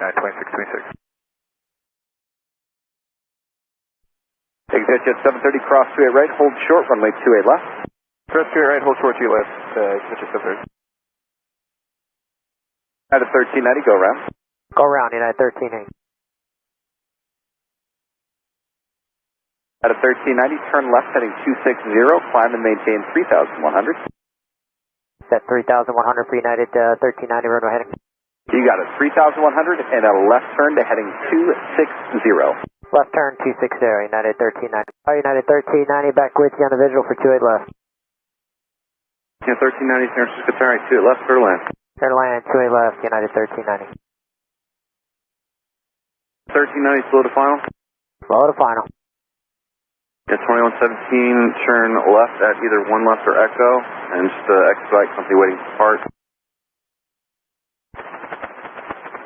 92626. Exit jet 730, cross 28 right, hold short, runway 28 left. Cross 28 right, hold short 2 left, exit jet 730. United 1390, go around. Go around, United 1380. United 1390, turn left heading 260, climb and maintain 3100. Set 3100 for United 1390, runway heading. You got it, 3100 and a left turn to heading 260. Left turn 260, United 1390. United 1390, back with you on the visual for 28 left. Yeah, 1390, San Francisco, turn right, 28 left, clear to land. Clear to land, 28 left, United 1390. 1390, slow to final. Slow to final. Yeah, 2117, turn left at either 1 left or echo, and just expedite company waiting to depart.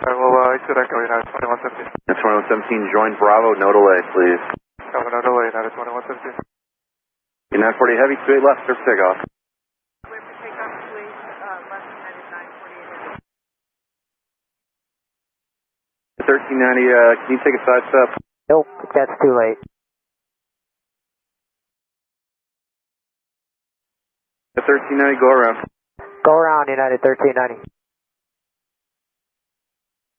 Alright, well, exit echo, United 2117. Yeah, 2117, join Bravo, no delay, please. Bravo, no delay, United 2117. United 40 heavy, 28 left, clear for takeoff. Clear for takeoff, please, left United 948 heavy. 1390, can you take a side step? Nope, that's too late. 1390, go around. Go around, United 1390.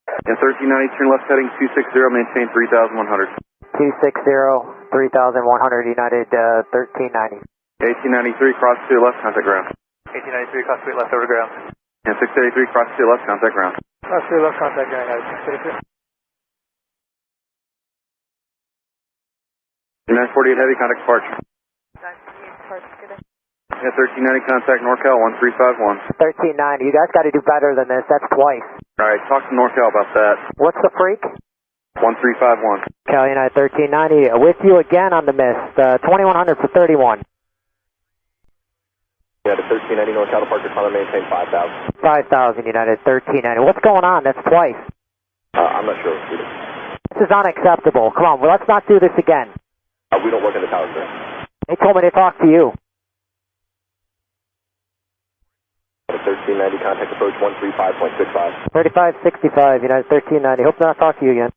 Yeah, 1390, turn left heading 260, maintain 3100. 260, 3100, United 1390. 1893, cross to left, contact ground. 1893, cross 8 left, over to ground. Yeah, 683, cross to left, contact ground. Cross 8 left, contact ground, United 683. United 48 heavy, contact departure. 948 departure, good day. Yeah, 1390, contact NorCal 1351. 1390, you guys got to do better than this, that's twice. Alright, talk to NorCal about that. What's the freak? 1351. Cal United 1390, with you again on the miss, 2100 for 31. Yeah, the 1390 NorCal departure, climb and maintain 5000. 5000, United 1390. What's going on? That's twice. I'm not sure. This is unacceptable. Come on, well, let's not do this again. We don't work in the tower, sir. They told me to talk to you. 1390, contact approach 135.65. 3565, United 1390. Hope to not talk to you again.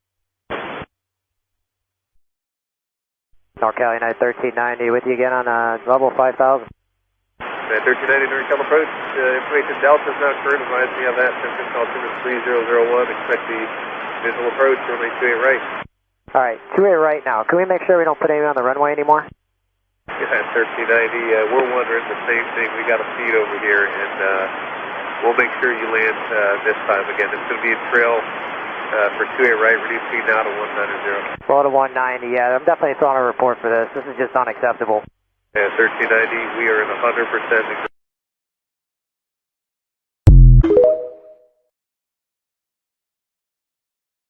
NorCal United 1390, with you again on level 5000. 1390, NorCal approach. Information Delta is not current. Advise me of that. Temperature call 3001. Expect the visual approach. Runway 28 right. Alright, 28 right now. Can we make sure we don't put anyone on the runway anymore? Yeah, 1390. We're wondering the same thing. We got a feed over here, and we'll make sure you land this time again. It's going to be a trail for 28 right. Reduce speed now to 190. Slow to 190. Yeah, I'm definitely throwing a report for this. This is just unacceptable. Yeah, 1390. We are in 100%